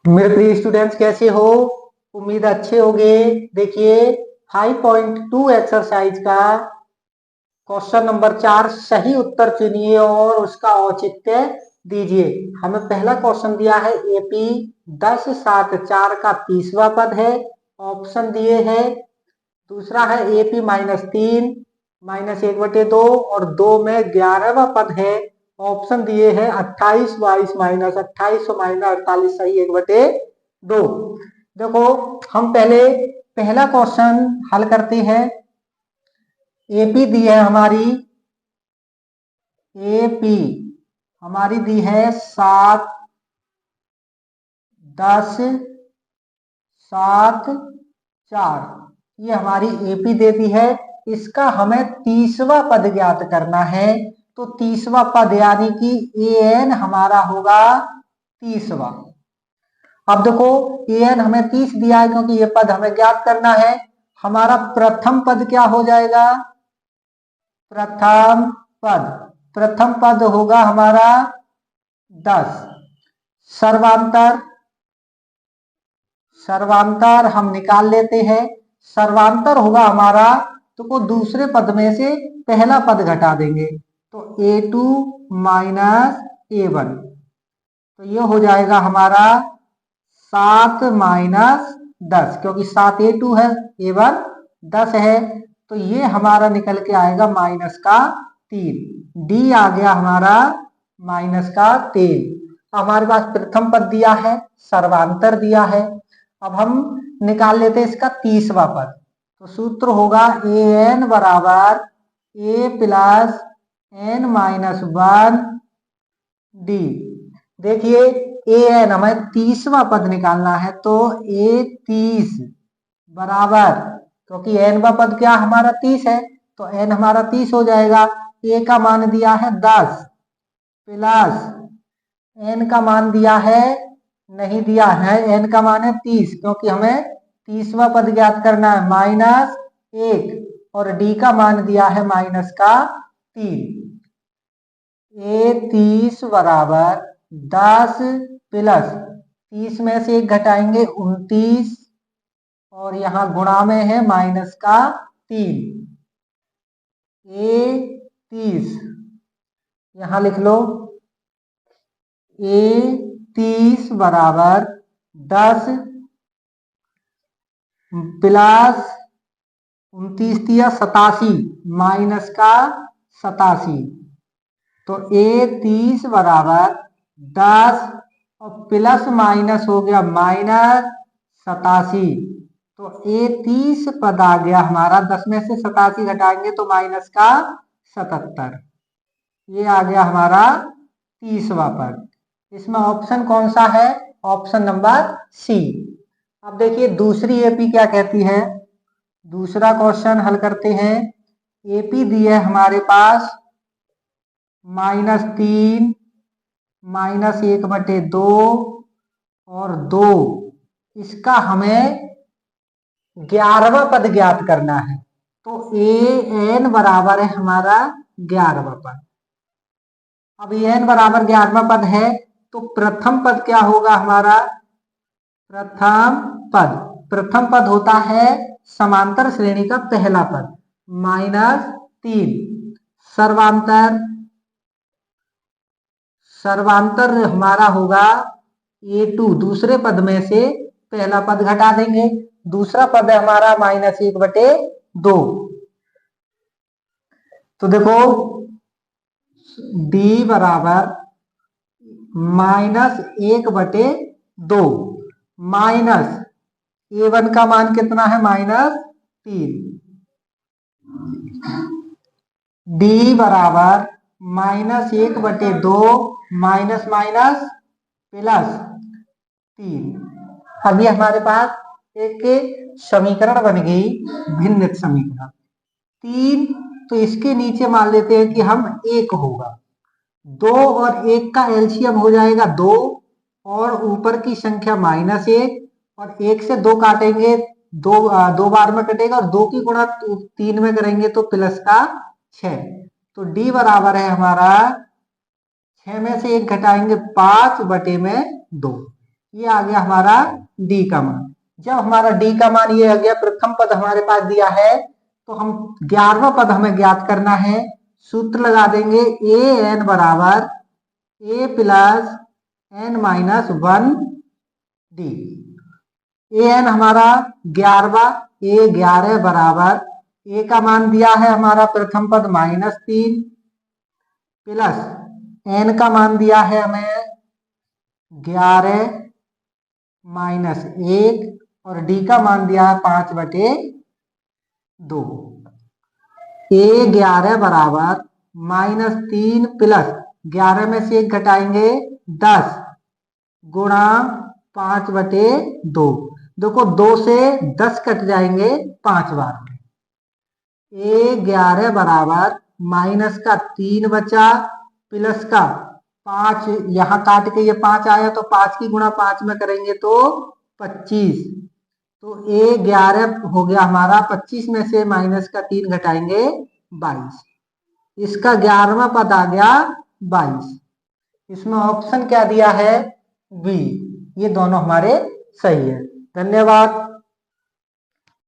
मेरे प्रिय स्टूडेंट्स कैसे हो? उम्मीद अच्छे होंगे। देखिए 5.2 एक्सरसाइज का क्वेश्चन नंबर 4 सही उत्तर चुनिए और उसका औचित्य दीजिए। हमें पहला क्वेश्चन दिया है एपी 10 7 4 का 30वां पद है, ऑप्शन दिए हैं। दूसरा है एपी -3 -1/2 और 2 में 11वां पद है, ऑप्शन दिए हैं 28 22 -28 -48 सही 1/2। देखो हम पहले पहला क्वेश्चन हल करते हैं। एपी दी है हमारी, एपी हमारी दी है 7 10 7 4, ये हमारी एपी दे दी है। इसका हमें 30वां पद ज्ञात करना है। तो 30वां पद यानी कि एन हमारा होगा 30वां। अब देखो एन हमें 30 दिया है क्योंकि ये पद हमें ज्ञात करना है। हमारा प्रथम पद क्या हो जाएगा? प्रथम पद, प्रथम पद होगा हमारा 10। सर्वांतर, सर्वांतर हम निकाल लेते हैं। सर्वांतर होगा हमारा, तो को दूसरे पद में से पहला पद घटा देंगे तो a2 -a1, तो ये हो जाएगा हमारा 7 -10, क्योंकि 7 a2 है, a1 10 है, तो ये हमारा निकल के आएगा -3। डी आ गया हमारा -3। हमारे पास प्रथम पद दिया है, सर्वांतर दिया है। अब हम निकाल लेते हैं इसका 30वां पद। तो सूत्र होगा ए एन बराबर ए प्लस एन -1 डी। देखिए ए एन हमें 30वां पद निकालना है, तो ए 30 बराबर, क्योंकि एनवां पद क्या हमारा 30 है, तो एन हमारा 30 हो जाएगा। ए का मान दिया है 10 प्लस एन का मान दिया है, नहीं दिया है, एन का मान है 30, क्योंकि हमें 30वां पद ज्ञात करना है -1, और डी का मान दिया है -3। ए 30 बराबर 10 प्लस 30 में से 1 घटाएंगे 29, और यहाँ गुणा में है -3। ए 30 यहाँ लिख लो, ए 30 बराबर 10 प्लस 29 दिया 87 -87, तो ए 30 बराबर 10 और प्लस माइनस हो गया -87, तो ए 30 पद आ गया हमारा, 10 में से 87 घटाएंगे तो -77, ये आ गया हमारा 30वां पद। इसमें ऑप्शन कौन सा है? Option number C. अब देखिए दूसरी एपी क्या कहती है। दूसरा क्वेश्चन हल करते हैं। एपी दी है हमारे पास -3 -1/2 और 2, इसका हमें 11वां पद ज्ञात करना है। तो ए एन बराबर है हमारा 11वां पद। अब एन बराबर 11वां पद है, तो प्रथम पद क्या होगा हमारा? प्रथम पद, प्रथम पद होता है समांतर श्रेणी का पहला पद -3। सर्वांतर, सर्वांतर हमारा होगा a2, दूसरे पद में से पहला पद घटा देंगे, दूसरा पद है हमारा -1/2। तो देखो d बराबर -1/2 माइनस a1 का मान कितना है? -3। d बराबर -1/2 माइनस माइनस प्लस 3। अब ये हमारे पास एक समीकरण बन गई, भिन्नता समीकरण। 3, तो इसके नीचे मान लेते हैं कि हम 1 होगा, 2 और 1 का एलसीएम हो जाएगा 2, और ऊपर की संख्या -1, और 1 से 2 काटेंगे, 2 बार में कटेगा, और 2 की गुणा 3 में करेंगे तो प्लस का 6। तो डी बराबर है हमारा 6 में से 1 घटाएंगे 5/2, ये आ गया हमारा डी का मान। जब हमारा डी का मान ये आ गया, प्रथम पद हमारे पास दिया है, तो हम 11वां पद हमें ज्ञात करना है। सूत्र लगा देंगे ए एन बराबर ए plus N minus 1 D. A N हमारा 11वां, ए 11 बराबर ए का मान दिया है हमारा प्रथम पद -3 प्लस एन का मान दिया है हमें 11 माइनस 1 और डी का मान दिया है 5/2। ए 11 बराबर -3 प्लस 11 में से 1 घटाएंगे 10 गुणा 5/2। देखो 2 से 10 कट जाएंगे 5 बार में। ए 11 बराबर माइनस का 3 बचा प्लस का 5, यहां काट के ये 5 आया तो 5 की गुणा 5 में करेंगे तो 25। तो ए 11 हो गया हमारा, 25 में से माइनस का 3 घटाएंगे 22। इसका 11वां पद आ गया 22। इसमें ऑप्शन क्या दिया है? बी। ये दोनों हमारे सही है। धन्यवाद।